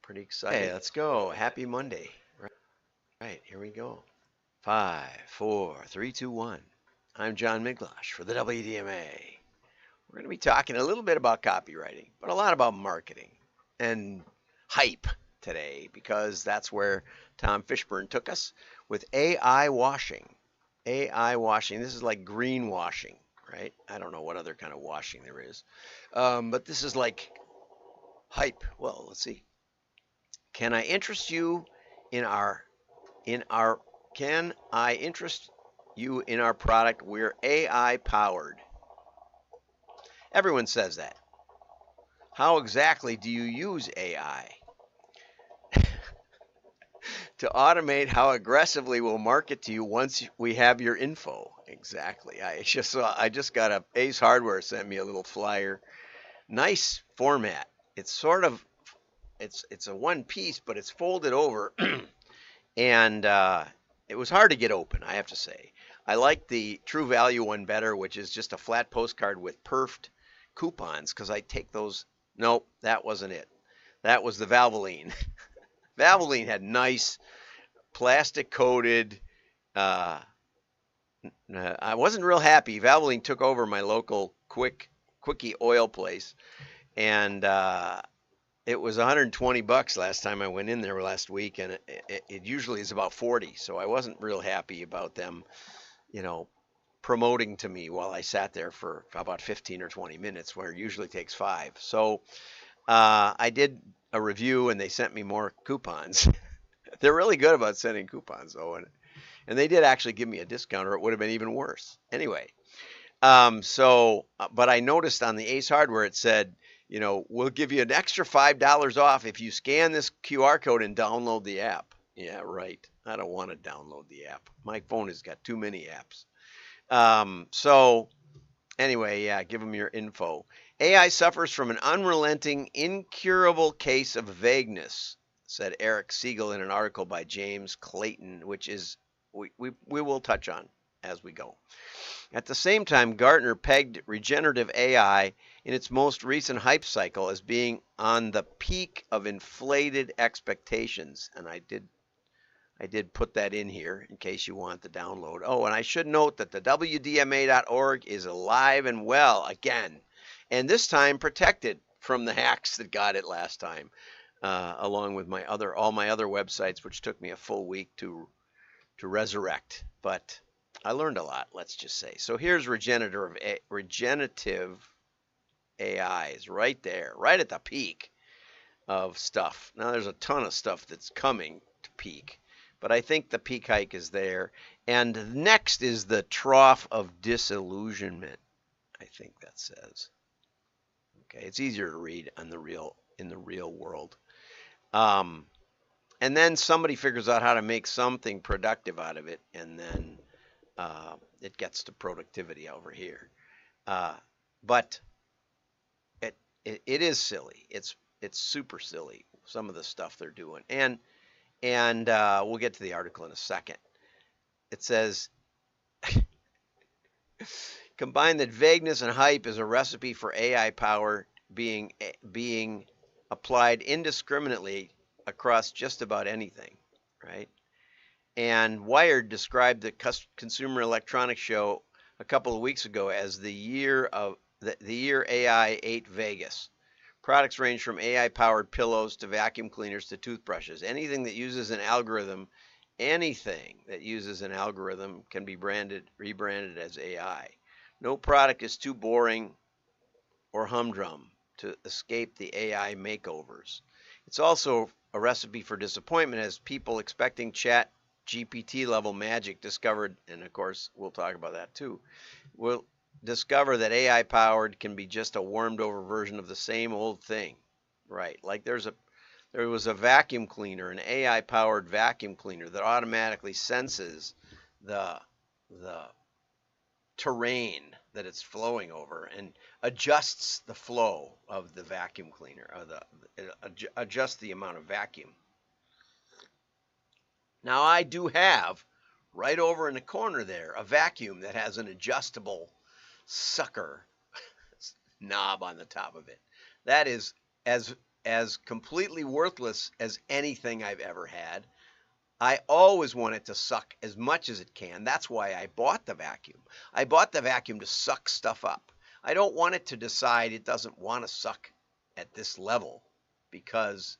Pretty excited. Hey, let's go. Happy Monday. Right, here we go. 5, 4, 3, 2, 1. I'm John Miglosh for the WDMA. We're going to be talking a little bit about copywriting, but a lot about marketing and hype today, because that's where Tom Fishburne took us with AI washing. AI washing. This is like greenwashing, right? I don't know what other kind of washing there is, but this is like hype. Well, let's see. Can I interest you in our can I interest you in our product? We're AI powered. Everyone says that. How exactly do you use AI? To automate how aggressively we'll market to you once we have your info. Exactly. I just got a Ace Hardware sent me a little flyer. Nice format. It's sort of it's a one piece, but it's folded over, and it was hard to get open, I have to say. I like the True Value one better, which is just a flat postcard with perfed coupons, because I take those. Nope, that wasn't it. That was the Valvoline. Valvoline had nice plastic coated. I wasn't real happy. Valvoline took over my local quickie oil place, and it was $120 last time I went in there last week, and it usually is about 40. So I wasn't real happy about them, promoting to me while I sat there for about 15 or 20 minutes, where it usually takes 5. So I did a review, and they sent me more coupons. They're really good about sending coupons, though, and they did actually give me a discount, or it would have been even worse. Anyway, but I noticed on the Ace Hardware it said, we'll give you an extra $5 off if you scan this QR code and download the app. Yeah, right. I don't want to download the app. My phone has got too many apps. So anyway, yeah, give them your info. AI suffers from an unrelenting, incurable case of vagueness, said Eric Siegel in an article by James Clayton, which is we will touch on as we go. At the same time, Gartner pegged regenerative AI in its most recent hype cycle as being on the peak of inflated expectations, and I did put that in here in case you want the download. Oh, and I should note that the WDMA.org is alive and well again, and this time protected from the hacks that got it last time, along with all my other websites, which took me a full week to resurrect. But I learned a lot, let's just say. So here's regenerative AI is right there, right at the peak of stuff. Now there's a ton of stuff that's coming to peak, but I think the peak hike is there. And next is the trough of disillusionment, I think that says. Okay, it's easier to read in the real world. And then somebody figures out how to make something productive out of it, and then it gets to productivity over here. But it is silly. It's super silly, some of the stuff they're doing. And we'll get to the article in a second. It says, combine that vagueness and hype is a recipe for AI power being applied indiscriminately across just about anything, right? And Wired described the Consumer Electronics Show a couple of weeks ago as the year AI ate Vegas. Products range from AI-powered pillows to vacuum cleaners to toothbrushes. Anything that uses an algorithm can be rebranded as AI. No product is too boring or humdrum to escape the AI makeovers. It's also a recipe for disappointment, as people expecting chat GPT level magic discovered, and of course we'll talk about that too, will discover that AI powered can be just a warmed over version of the same old thing, right? Like there was a vacuum cleaner, an AI powered vacuum cleaner that automatically senses the terrain that it's flowing over and adjusts the flow of the vacuum cleaner, or adjusts the amount of vacuum. Now I do have right over in the corner there a vacuum that has an adjustable sucker knob on the top of it. That is as as completely worthless as anything I've ever had. I always want it to suck as much as it can. That's why I bought the vacuum. I bought the vacuum to suck stuff up. I don't want it to decide it doesn't want to suck at this level because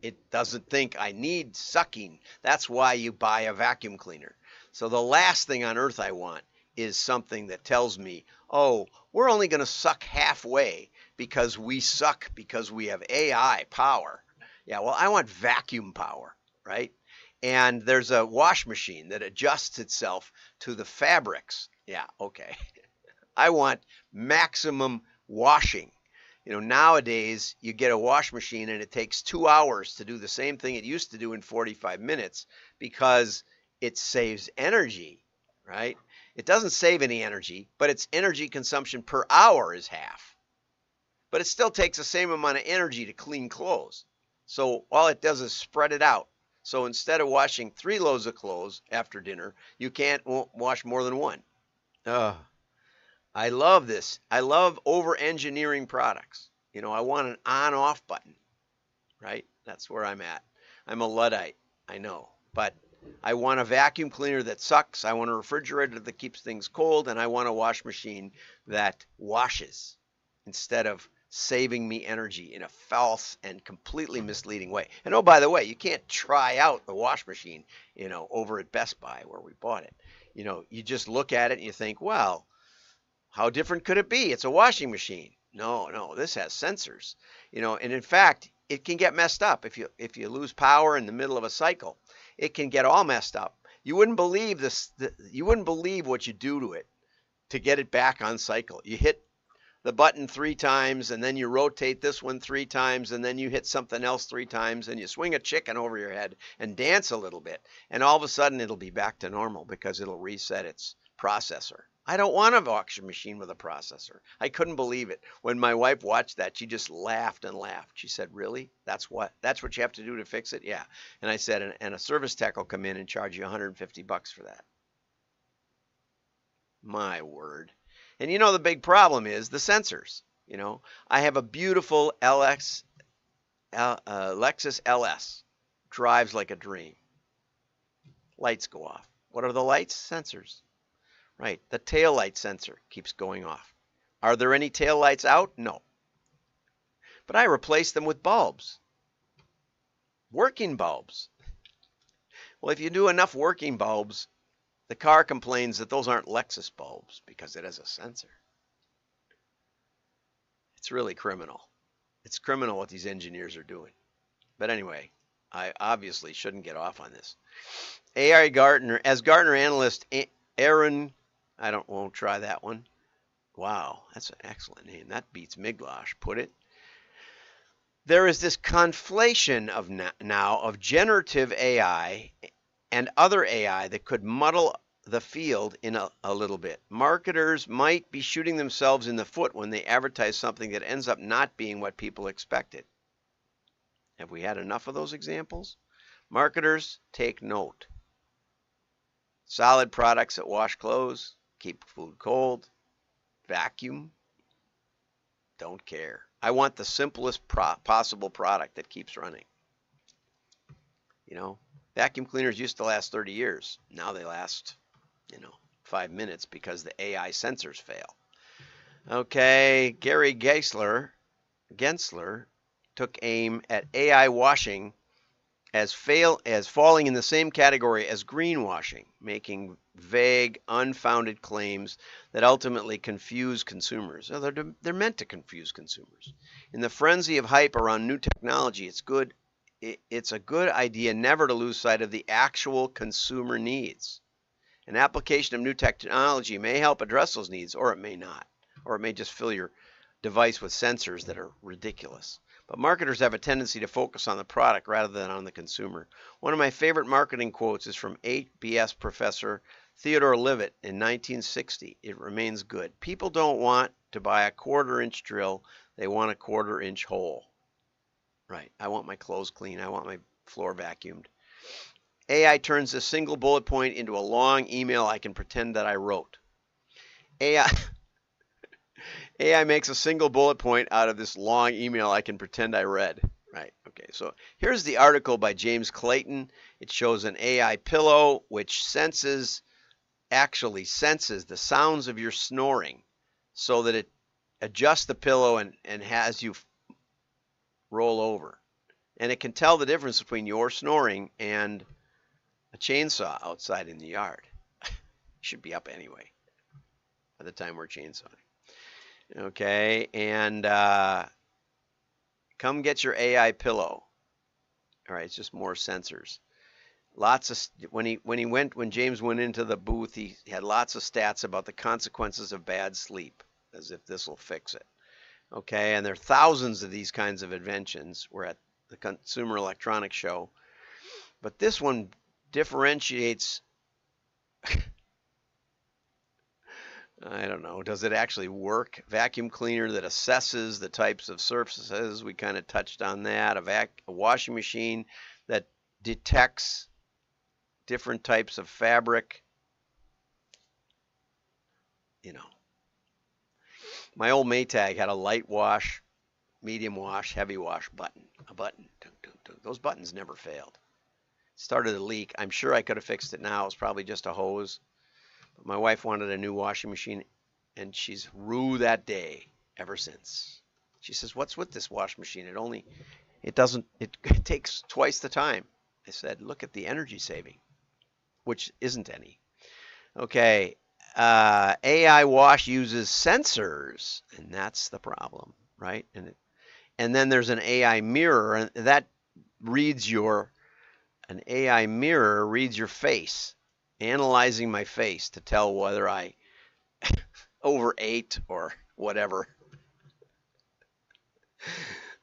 it doesn't think I need sucking. That's why you buy a vacuum cleaner. So the last thing on earth I want is something that tells me, oh, we're only going to suck halfway because we suck because we have AI power. Yeah, well, I want vacuum power, right? And there's a wash machine that adjusts itself to the fabrics. Yeah, okay. I want maximum washing. You know, nowadays you get a wash machine and it takes 2 hours to do the same thing it used to do in 45 minutes because it saves energy, right? It doesn't save any energy, but its energy consumption per hour is half. But it still takes the same amount of energy to clean clothes. So all it does is spread it out. So instead of washing 3 loads of clothes after dinner, you won't wash more than 1. I love this. I love over-engineering products. You know, I want an on-off button, right? That's where I'm at. I'm a Luddite, I know. But I want a vacuum cleaner that sucks. I want a refrigerator that keeps things cold. And I want a wash machine that washes instead of saving me energy in a false and completely misleading way. And oh, by the way, you can't try out the wash machine, you know, over at Best Buy where we bought it. You know, you just look at it and you think, well, how different could it be? It's a washing machine. No, this has sensors. You know, and in fact, it can get messed up if you lose power in the middle of a cycle. It can get all messed up. You wouldn't believe this. You wouldn't believe what you do to it to get it back on cycle. You hit the button 3 times, and then you rotate this one 3 times, and then you hit something else 3 times, and you swing a chicken over your head and dance a little bit, and all of a sudden it'll be back to normal because it'll reset its processor. I don't want a washing machine with a processor. I couldn't believe it. When my wife watched that, she just laughed and laughed. She said, really? That's what you have to do to fix it? Yeah. And I said, and a service tech will come in and charge you $150 for that. My word. And you know, the big problem is the sensors. You know, I have a beautiful Lexus LS. Drives like a dream. Lights go off. What are the lights? Sensors. Right. The tail light sensor keeps going off. Are there any tail lights out? No. But I replaced them with bulbs. Working bulbs. Well, if you do enough working bulbs, the car complains that those aren't Lexus bulbs because it has a sensor. It's really criminal. It's criminal what these engineers are doing. But anyway, I obviously shouldn't get off on this. As Gartner analyst Aaron, won't try that one. Wow, that's an excellent name. That beats Miglosh, put it. There is this conflation of generative AI and other AI that could muddle the field in a little bit. Marketers might be shooting themselves in the foot when they advertise something that ends up not being what people expected. Have we had enough of those examples? Marketers, take note. Solid products that wash clothes, keep food cold, vacuum, don't care. I want the simplest possible product that keeps running. You know, vacuum cleaners used to last 30 years. Now they last, 5 minutes because the AI sensors fail. Okay, Gary Gensler took aim at AI washing as falling in the same category as greenwashing, making vague, unfounded claims that ultimately confuse consumers. They're meant to confuse consumers. In the frenzy of hype around new technology, it's a good idea never to lose sight of the actual consumer needs. An application of new technology may help address those needs, or it may not. Or it may just fill your device with sensors that are ridiculous. But marketers have a tendency to focus on the product rather than on the consumer. One of my favorite marketing quotes is from ABS professor Theodore Levitt in 1960. It remains good. People don't want to buy a 1/4-inch drill. They want a 1/4-inch hole. Right. I want my clothes clean. I want my floor vacuumed. AI turns a single bullet point into a long email I can pretend that I wrote. AI makes a single bullet point out of this long email I can pretend I read. Right. Okay. So here's the article by James Clayton. It shows an AI pillow which actually senses the sounds of your snoring so that it adjusts the pillow and has you roll over. And it can tell the difference between your snoring and a chainsaw outside in the yard. Should be up anyway by the time we're chainsawing. Okay. And come get your AI pillow. All right. It's just more sensors. Lots of when James went into the booth, he had lots of stats about the consequences of bad sleep, as if this will fix it. Okay, and there are thousands of these kinds of inventions. We're at the Consumer Electronics Show, but this one differentiates. I don't know. Does it actually work? Vacuum cleaner that assesses the types of surfaces. We kind of touched on that. A washing machine that detects different types of fabric. You know, my old Maytag had a light wash, medium wash, heavy wash button. A button. Those buttons never failed. Started a leak. I'm sure I could have fixed it now. It was probably just a hose. But my wife wanted a new washing machine, and she's rue that day ever since. She says, "What's with this washing machine? It takes twice the time." I said, "Look at the energy saving," which isn't any. Okay, AI wash uses sensors, and that's the problem, right? And then there's an AI mirror, and that an AI mirror reads your face, analyzing my face to tell whether I overate or whatever.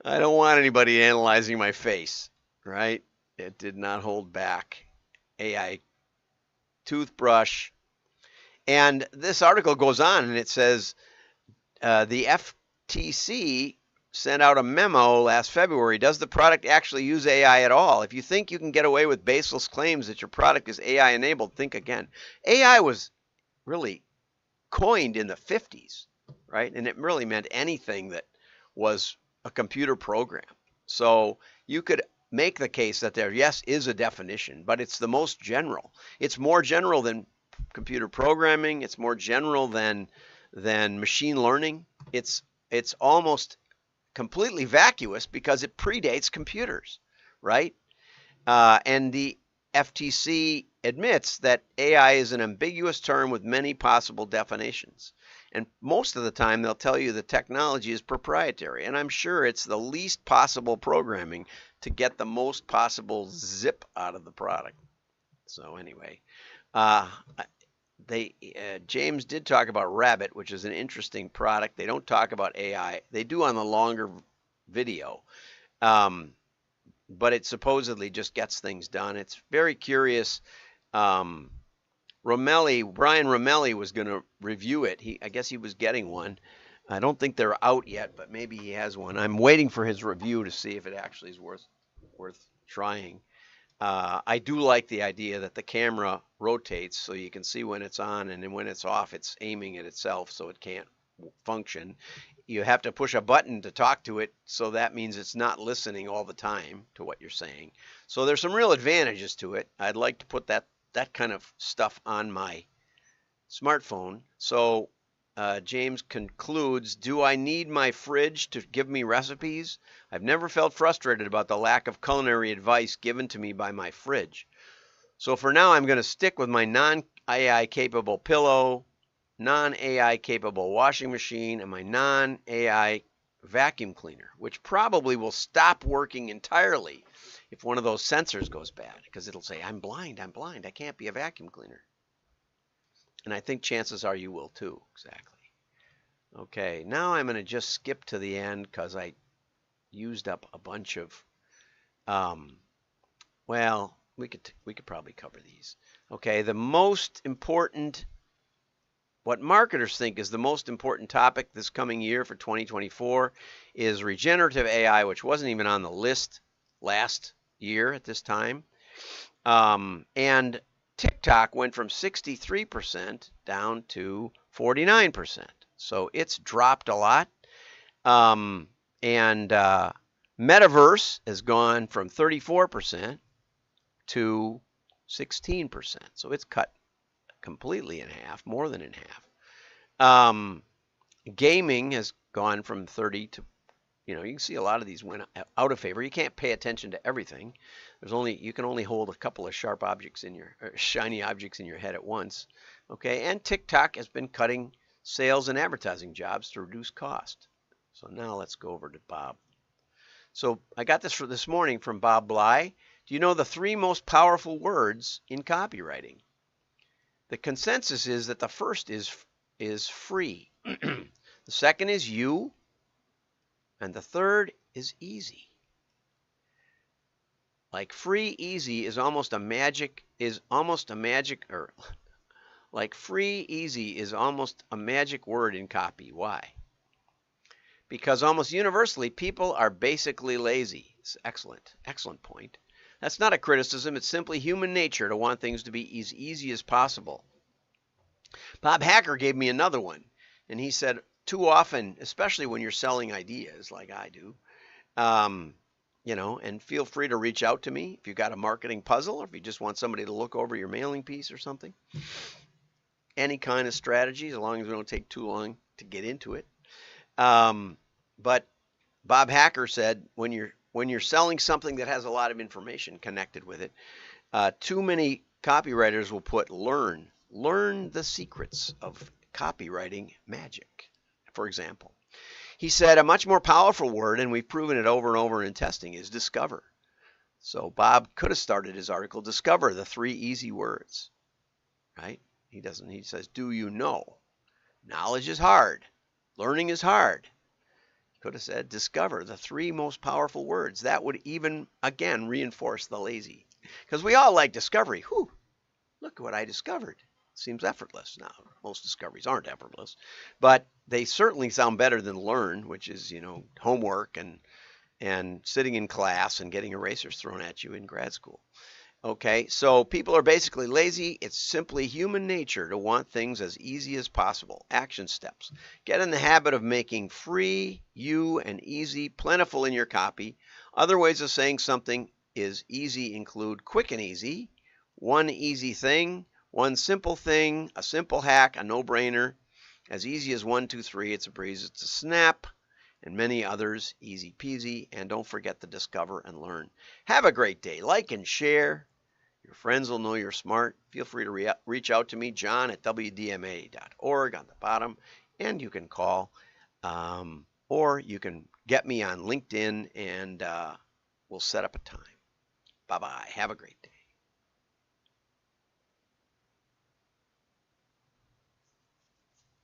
I don't want anybody analyzing my face, right? It did not hold back. AI toothbrush. And this article goes on and it says the FTC sent out a memo last February. Does the product actually use AI at all? If you think you can get away with baseless claims that your product is AI enabled, think again. AI was really coined in the 50s, right? And it really meant anything that was a computer program. So you could make the case that there, yes, is a definition, but it's the most general. It's more general than computer programming. It's more general than machine learning. It's almost completely vacuous because it predates computers, right? And the FTC admits that AI is an ambiguous term with many possible definitions. And most of the time they'll tell you the technology is proprietary. And I'm sure it's the least possible programming to get the most possible zip out of the product. So anyway, James did talk about Rabbit, which is an interesting product. They don't talk about AI. They do on the longer video. But it supposedly just gets things done. It's very curious. Brian Romelli was going to review it. I guess he was getting one. I don't think they're out yet, but maybe he has one. I'm waiting for his review to see if it actually is worth trying. I do like the idea that the camera rotates so you can see when it's on, and then when it's off, it's aiming at itself so it can't function. You have to push a button to talk to it, so that means it's not listening all the time to what you're saying. So there's some real advantages to it. I'd like to put that kind of stuff on my smartphone. So James concludes, do I need my fridge to give me recipes? I've never felt frustrated about the lack of culinary advice given to me by my fridge. So for now, I'm going to stick with my non-AI capable pillow, non-AI capable washing machine, and my non-AI vacuum cleaner, which probably will stop working entirely if one of those sensors goes bad, because it'll say, I'm blind, I can't be a vacuum cleaner. And I think chances are you will too, exactly. Okay, now I'm going to just skip to the end because I used up a bunch of, well, we could probably cover these. Okay, the most important, what marketers think is the most important topic this coming year for 2024 is regenerative AI, which wasn't even on the list last year at this time. And TikTok went from 63% down to 49%. So it's dropped a lot. And Metaverse has gone from 34% to 16%. So it's cut completely in half, more than in half. Gaming has gone from 30 to, you can see a lot of these went out of favor. You can't pay attention to everything. You can only hold a couple of sharp objects shiny objects in your head at once. Okay, and TikTok has been cutting sales and advertising jobs to reduce cost. So now let's go over to Bob. So I got this this morning from Bob Bly. Do you know the 3 most powerful words in copywriting? The consensus is that the first is free. The second is you. And the third is easy. Like free, easy is almost a magic, like free, easy is almost a magic word in copy. Why? Because almost universally, people are basically lazy. It's excellent, excellent point. That's not a criticism. It's simply human nature to want things to be as easy as possible. Bob Hacker gave me another one, and he said, too often, especially when you're selling ideas like I do, and feel free to reach out to me if you've got a marketing puzzle or if you just want somebody to look over your mailing piece or something. Any kind of strategy, as long as we don't take too long to get into it. But Bob Hacker said when you're selling something that has a lot of information connected with it, too many copywriters will put learn the secrets of copywriting magic. For example, he said a much more powerful word, and we've proven it over and over in testing, is discover. So Bob could have started his article, discover the 3 easy words, right? He doesn't. He says, do you know? Knowledge is hard. Learning is hard. He could have said, discover the 3 most powerful words. That would even, again, reinforce the lazy. Because we all like discovery. Whew, look what I discovered. Seems effortless. Now, most discoveries aren't effortless, but they certainly sound better than learn, which is, homework and sitting in class and getting erasers thrown at you in grad school. Okay, so people are basically lazy. It's simply human nature to want things as easy as possible. Action steps. Get in the habit of making free, you, and easy plentiful in your copy. Other ways of saying something is easy include quick and easy, one easy thing, one simple thing, a simple hack, a no-brainer, as easy as 1, 2, 3, it's a breeze, it's a snap, and many others, easy peasy. And don't forget to discover and learn. Have a great day. Like and share. Your friends will know you're smart. Feel free to reach out to me, John at WDMA.org on the bottom, and you can call, or you can get me on LinkedIn, and we'll set up a time. Bye-bye. Have a great day.